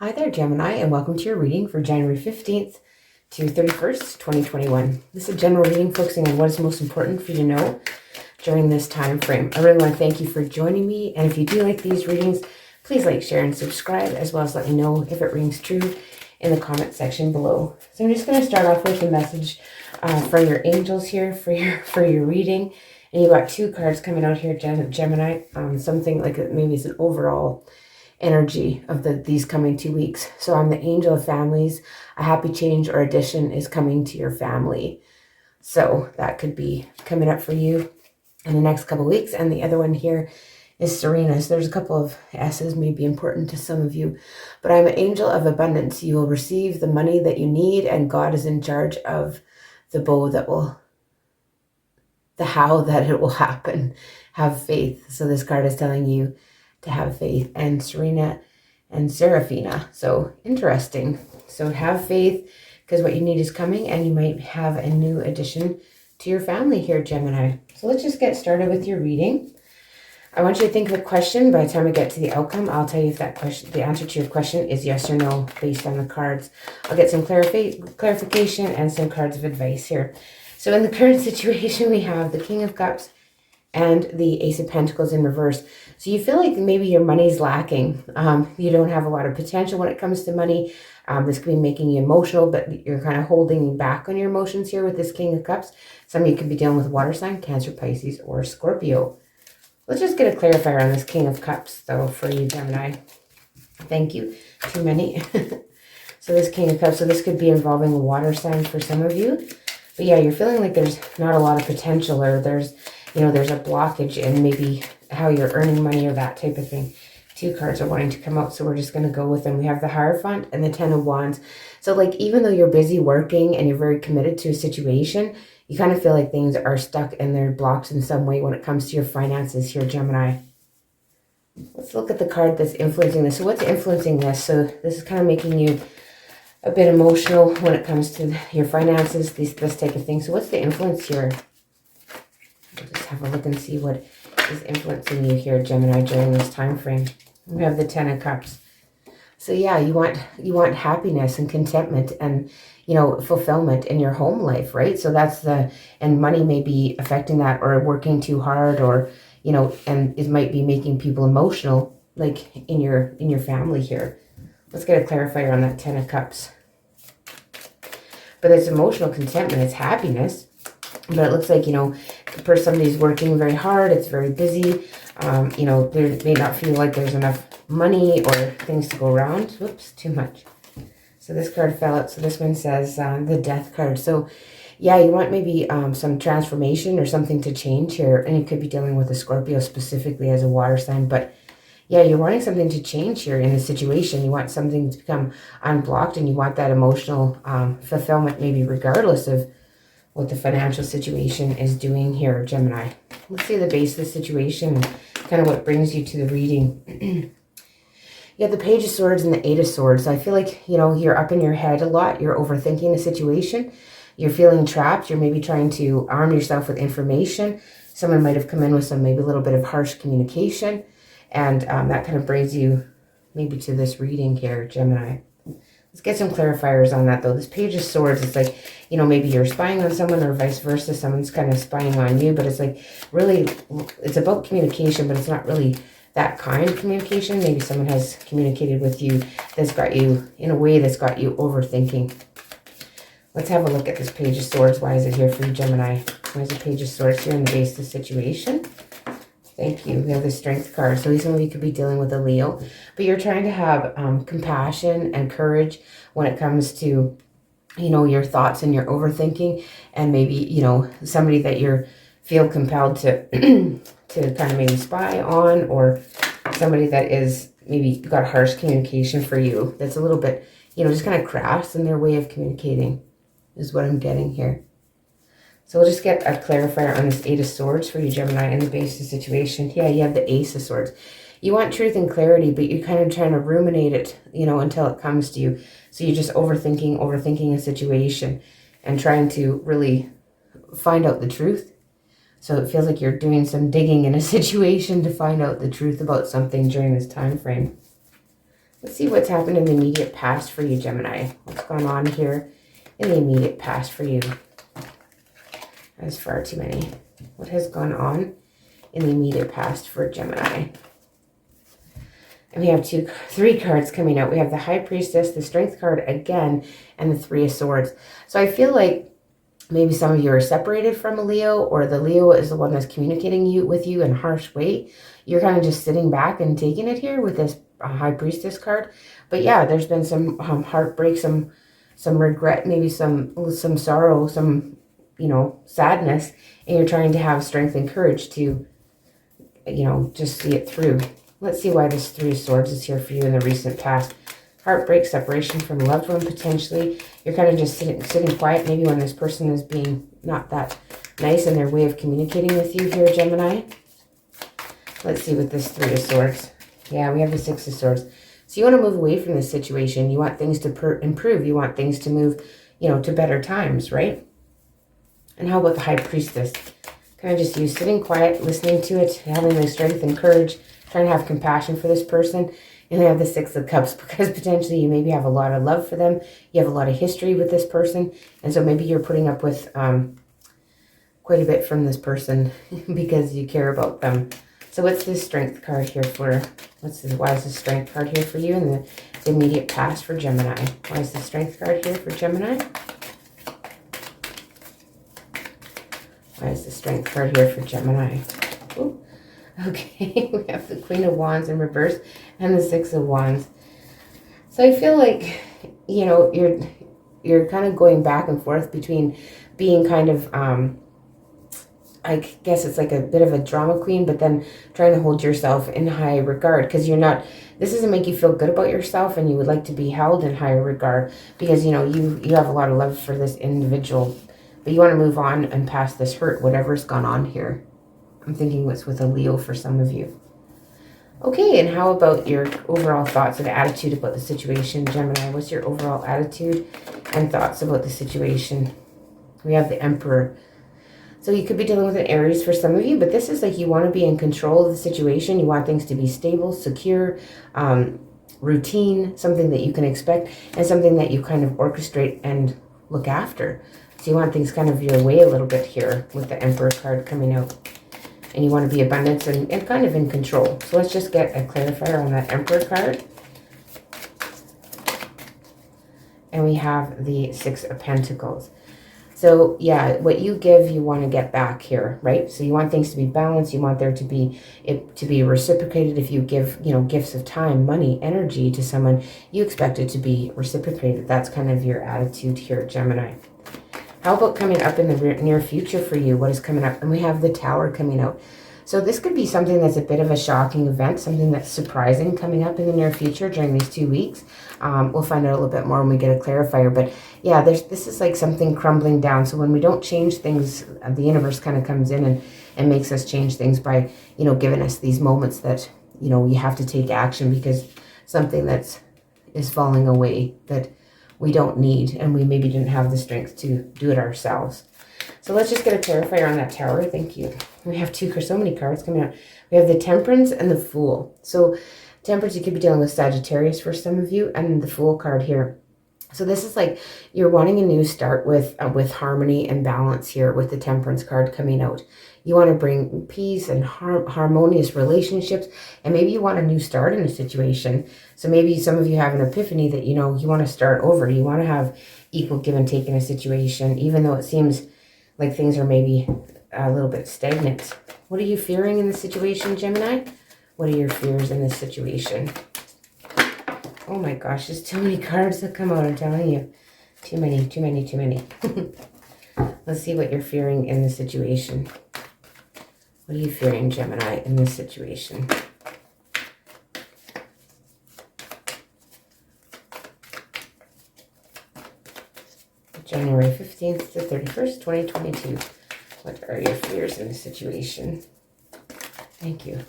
Hi there, Gemini, and welcome to your reading for January 15th to 31st, 2021. This is a general reading focusing on what is most important for you to know during this time frame. I really want to thank you for joining me, and if you do like these readings, please like, share, and subscribe, as well as let me know if it rings true in the comment section below. So I'm just going to start off with a message from your angels here for your reading. And you've got two cards coming out here, Gemini, something like maybe it's an overall energy of these coming 2 weeks. So I'm the angel of families. A happy change or addition is coming to your family. So that could be coming up for you in the next couple of weeks. And the other one here is Serena. So there's a couple of S's may be important to some of you. But I'm an angel of abundance. You will receive the money that you need, and God is in charge of the how that it will happen. Have faith. So this card is telling you to have faith, and Serena and Seraphina. So interesting. So have faith, because what you need is coming, and you might have a new addition to your family here, Gemini. So let's just get started with your reading. I want you to think of a question. By the time I get to the outcome, I'll tell you if that question, the answer to your question is yes or no based on the cards. I'll get some clarification and some cards of advice here. So in the current situation, we have the King of Cups and the Ace of Pentacles in reverse. So you feel like maybe your money's lacking. You don't have a lot of potential when it comes to money. This could be making you emotional, but you're kind of holding back on your emotions here with this King of Cups. Some of you could be dealing with water sign, Cancer, Pisces, or Scorpio. Let's just get a clarifier on this King of Cups, though, for you, Gemini. Thank you. Too many. So this King of Cups, so this could be involving a water sign for some of you. But yeah, you're feeling like there's not a lot of potential, or there's a blockage in maybe how you're earning money or that type of thing. Two cards are wanting to come out, so we're just going to go with them. We have the Hierophant and the Ten of Wands. So like, even though you're busy working and you're very committed to a situation, you kind of feel like things are stuck and they're blocked in some way when it comes to your finances here, Gemini. Let's look at the card that's influencing this. So what's influencing this? So this is kind of making you a bit emotional when it comes to your finances, this type of thing. So what's the influence here? We'll just have a look and see what is influencing you here, Gemini, during this time frame. We have the Ten of Cups. So yeah, you want happiness and contentment and, fulfillment in your home life, right? So that's and money may be affecting that, or working too hard, or, and it might be making people emotional, like in your family here. Let's get a clarifier on that Ten of Cups. But it's emotional contentment, it's happiness. But it looks like, somebody's working very hard, it's very busy. They may not feel like there's enough money or things to go around. Whoops, too much. So this card fell out. So this one says the Death card. So yeah, you want maybe some transformation or something to change here. And you could be dealing with a Scorpio specifically as a water sign. But yeah, you're wanting something to change here in the situation. You want something to become unblocked, and you want that emotional fulfillment, maybe regardless of what the financial situation is doing here, Gemini. Let's see the base of the situation and kind of what brings you to the reading. You have the Page of Swords and the Eight of Swords. I feel like, you're up in your head a lot. You're overthinking the situation. You're feeling trapped. You're maybe trying to arm yourself with information. Someone might have come in with some maybe a little bit of harsh communication. And that kind of brings you maybe to this reading here, Gemini. Let's get some clarifiers on that, though. This Page of Swords, it's like, maybe you're spying on someone, or vice versa. Someone's kind of spying on you, but it's like really, it's about communication, but it's not really that kind of communication. Maybe someone has communicated with you that's got you in a way that's got you overthinking. Let's have a look at this Page of Swords. Why is it here for you, Gemini? Why is the Page of Swords here in the base of the situation? Thank you. We have the Strength card. So some of you could be dealing with a Leo, but you're trying to have compassion and courage when it comes to, your thoughts and your overthinking, and maybe, somebody that you feel compelled to to kind of maybe spy on, or somebody that is maybe got harsh communication for you. That's a little bit, just kind of crass in their way of communicating is what I'm getting here. So we'll just get a clarifier on this Eight of Swords for you, Gemini, in the base of the situation. Yeah, you have the Ace of Swords. You want truth and clarity, but you're kind of trying to ruminate it, until it comes to you. So you're just overthinking a situation and trying to really find out the truth. So it feels like you're doing some digging in a situation to find out the truth about something during this time frame. Let's see what's happened in the immediate past for you, Gemini. What's gone on here in the immediate past for you? That's far too many. What has gone on in the immediate past for Gemini? And we have three cards coming out. We have the High Priestess, the Strength card again, and the Three of Swords. So I feel like maybe some of you are separated from a Leo, or the Leo is the one that's communicating with you in a harsh way. You're kind of just sitting back and taking it here with this High Priestess card. But yeah, there's been some heartbreak, some regret, maybe some sorrow, some, you know, sadness. And you're trying to have strength and courage to, you know, just see it through. Let's see why this Three of Swords is here for you in the recent past. Heartbreak, separation from a loved one, potentially. You're kind of just sitting quiet, maybe when this person is being not that nice in their way of communicating with you here, Gemini. Let's see with this Three of Swords. Yeah, we have the Six of Swords. So you want to move away from this situation. You want things to improve. You want things to move, you know, to better times, right? And how about the High Priestess? Kind of just you sitting quiet, listening to it, having the strength and courage, trying to have compassion for this person. And we have the Six of Cups, because potentially you maybe have a lot of love for them. You have a lot of history with this person. And so maybe you're putting up with quite a bit from this person because you care about them. So what's this Strength card here for? Why is the Strength card here for you in the immediate past for Gemini? Why is the Strength card here for Gemini? Why is the Strength card here for Gemini? Ooh. Okay, we have the Queen of Wands in reverse and the Six of Wands. So I feel like, you know, you're kind of going back and forth between being kind of, I guess it's like a bit of a drama queen, but then trying to hold yourself in high regard, because you're not, this doesn't make you feel good about yourself, and you would like to be held in higher regard because, you know, you have a lot of love for this individual, but you want to move on and past this hurt, whatever's gone on here. I'm thinking what's with a Leo for some of you. Okay, and how about your overall thoughts and attitude about the situation, Gemini? What's your overall attitude and thoughts about the situation? We have the Emperor. So you could be dealing with an Aries for some of you, but this is like you want to be in control of the situation. You want things to be stable, secure, routine, something that you can expect, and something that you kind of orchestrate and look after. So you want things kind of your way a little bit here with the Emperor card coming out. And you want to be abundance and kind of in control. So let's just get a clarifier on that Emperor card. And we have the Six of Pentacles. So yeah, what you give, you want to get back here, right? So you want things to be balanced. You want there to be reciprocated. If you give, you know, gifts of time, money, energy to someone, you expect it to be reciprocated. That's kind of your attitude here, Gemini. How about coming up in the near future for you? What is coming up? And we have the Tower coming out. So this could be something that's a bit of a shocking event, something that's surprising coming up in the near future during these 2 weeks. We'll find out a little bit more when we get a clarifier. But yeah, this is like something crumbling down. So when we don't change things, the universe kind of comes in and makes us change things by, you know, giving us these moments that, you know, we have to take action because something is falling away that we don't need, and we maybe didn't have the strength to do it ourselves. So let's just get a clarifier on that Tower. Thank you. We have so many cards coming out. We have the Temperance and the Fool. So Temperance, you could be dealing with Sagittarius for some of you, and the Fool card here. So this is like you're wanting a new start with harmony and balance here with the Temperance card coming out. You want to bring peace and harmonious relationships, and maybe you want a new start in a situation. So maybe some of you have an epiphany that, you know, you want to start over. You want to have equal give and take in a situation, even though it seems like things are maybe a little bit stagnant. What are you fearing in the situation, Gemini? What are your fears in this situation? Oh my gosh, there's too many cards that come out, I'm telling you. Too many. Let's see what you're fearing in the situation. What are you fearing, Gemini, in this situation? January 15th to 31st, 2022. What are your fears in this situation? Thank you.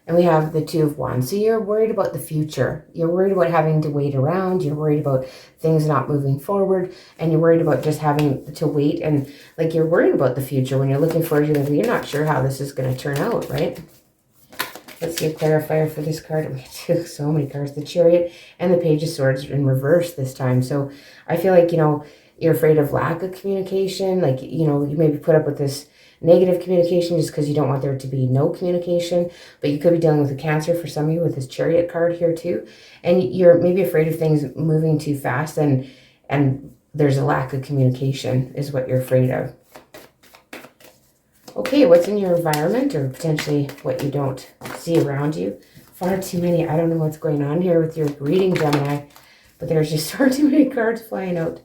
And we have the Two of Wands. So you're worried about the future. You're worried about having to wait around. You're worried about things not moving forward. And you're worried about just having to wait. And like you're worried about the future when you're looking forward to it. You're not sure how this is going to turn out, right? Let's see a clarifier for this card. We get so many cards. The Chariot and the Page of Swords in reverse this time. So I feel like, you know, you're afraid of lack of communication. Like, you know, you maybe put up with this negative communication just because you don't want there to be no communication. But you could be dealing with a Cancer for some of you with this Chariot card here too. And you're maybe afraid of things moving too fast, and there's a lack of communication is what you're afraid of. Okay, what's in your environment, or potentially what you don't see around you? Far too many. I don't know what's going on here with your reading, Gemini, but there's just far too many cards flying out.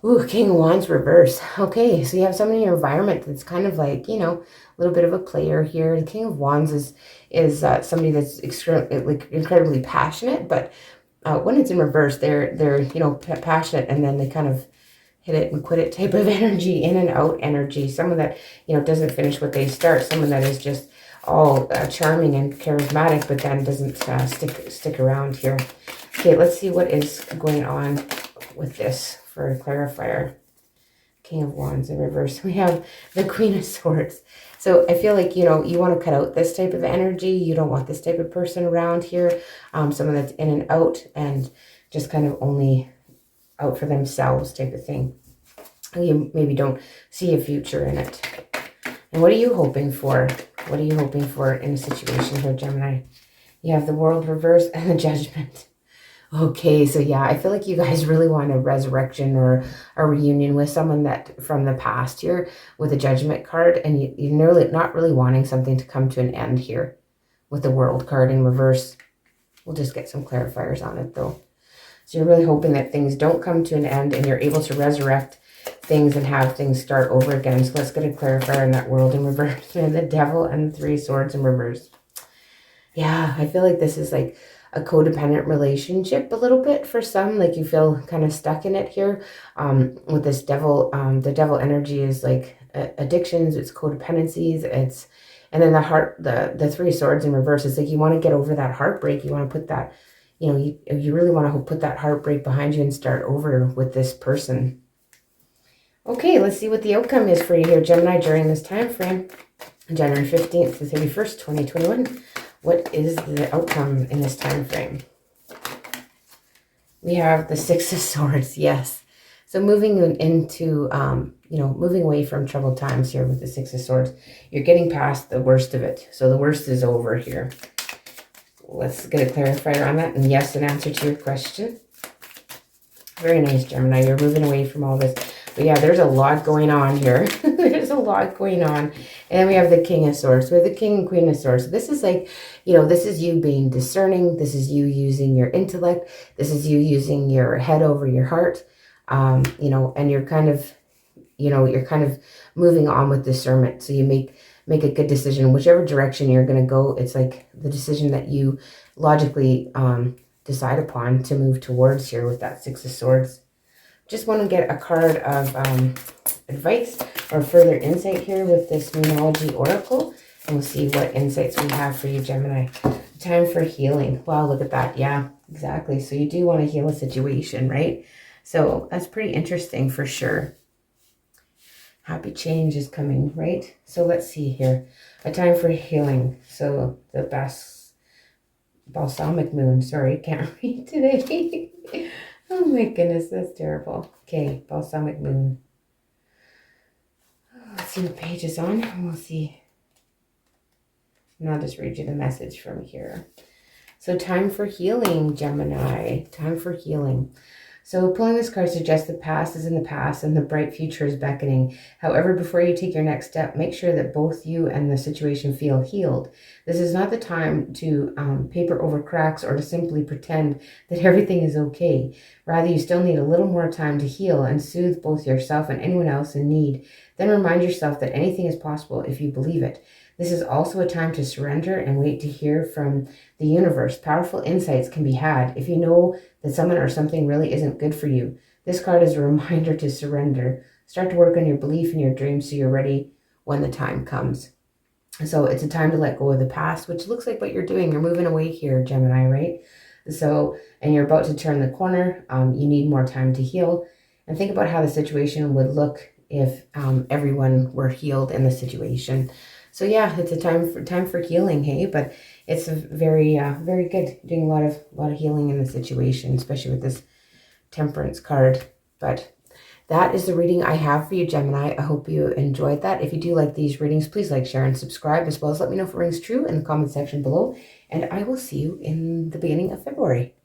Ooh, King of Wands reverse. Okay, so you have someone in your environment that's kind of like, you know, a little bit of a player here. The King of Wands is somebody that's incredibly passionate, but when it's in reverse, they're you know, passionate, and then they kind of hit it and quit it type of energy, in and out energy. Someone that, you know, doesn't finish what they start. Someone that is just all charming and charismatic, but then doesn't stick around here. Okay, let's see what is going on with this for a clarifier. King of Wands in reverse. We have the Queen of Swords. So I feel like, you know, you want to cut out this type of energy. You don't want this type of person around here. Someone that's in and out and just kind of only out for themselves type of thing. You maybe don't see a future in it. And what are you hoping for? What are you hoping for in a situation here, Gemini? You have the World reverse and the Judgment. Okay, so yeah, I feel like you guys really want a resurrection or a reunion with someone that from the past here with a Judgment card, and you're not really wanting something to come to an end here with the World card in reverse. We'll just get some clarifiers on it though. So you're really hoping that things don't come to an end and you're able to resurrect things and have things start over again. So let's get a clarifier on that World in reverse. And the Devil and the Three Swords in reverse. Yeah, I feel like this is like a codependent relationship a little bit for some. Like you feel kind of stuck in it here with this Devil. The Devil energy is like addictions, it's codependencies, it's, and then the Three Swords in reverse is like you want to get over that heartbreak. You want to put that, you know, you really want to put that heartbreak behind you and start over with this person. Okay, let's see what the outcome is for you here, Gemini, during this time frame, January 15th to 31st, 2021. What is the outcome in this time frame? We have the Six of Swords, yes. So moving into, you know, moving away from troubled times here with the Six of Swords. You're getting past the worst of it. So the worst is over here. Let's get a clarifier on that. And yes, an answer to your question. Very nice, Gemini. You're moving away from all this. But yeah, there's a lot going on here. There's a lot going on. And then we have the King of Swords. We have the King and Queen of Swords. So this is like, you know, this is you being discerning. This is you using your intellect. This is you using your head over your heart. You know, and you're kind of, you know, you're kind of moving on with discernment. So you make a good decision. Whichever direction you're going to go, it's like the decision that you logically decide upon to move towards here with that Six of Swords. Just want to get a card of advice or further insight here with this Moonology Oracle. And we'll see what insights we have for you, Gemini. Time for healing. Wow, look at that. Yeah, exactly. So you do want to heal a situation, right? So that's pretty interesting for sure. Happy change is coming, right? So let's see here. A time for healing. So the balsamic moon. Sorry, can't read today. Oh my goodness, that's terrible. Okay, balsamic moon. Let's see what page is on. We'll see. And I'll just read you the message from here. So time for healing, Gemini. Time for healing. So pulling this card suggests the past is in the past and the bright future is beckoning. However, before you take your next step, make sure that both you and the situation feel healed. This is not the time to paper over cracks or to simply pretend that everything is okay. Rather, you still need a little more time to heal and soothe both yourself and anyone else in need. Then remind yourself that anything is possible if you believe it. This is also a time to surrender and wait to hear from the universe. Powerful insights can be had if you know that someone or something really isn't good for you. This card is a reminder to surrender. Start to work on your belief and your dreams so you're ready when the time comes. So it's a time to let go of the past, which looks like what you're doing. You're moving away here, Gemini, right? So, and you're about to turn the corner. You need more time to heal. And think about how the situation would look if everyone were healed in the situation. So yeah, it's a time for healing, hey, but it's a very very good, doing a lot of healing in the situation, especially with this Temperance card. But that is the reading I have for you, Gemini. I hope you enjoyed that. If you do like these readings, please like, share, and subscribe, as well as let me know if it rings true in the comment section below. And I will see you in the beginning of February.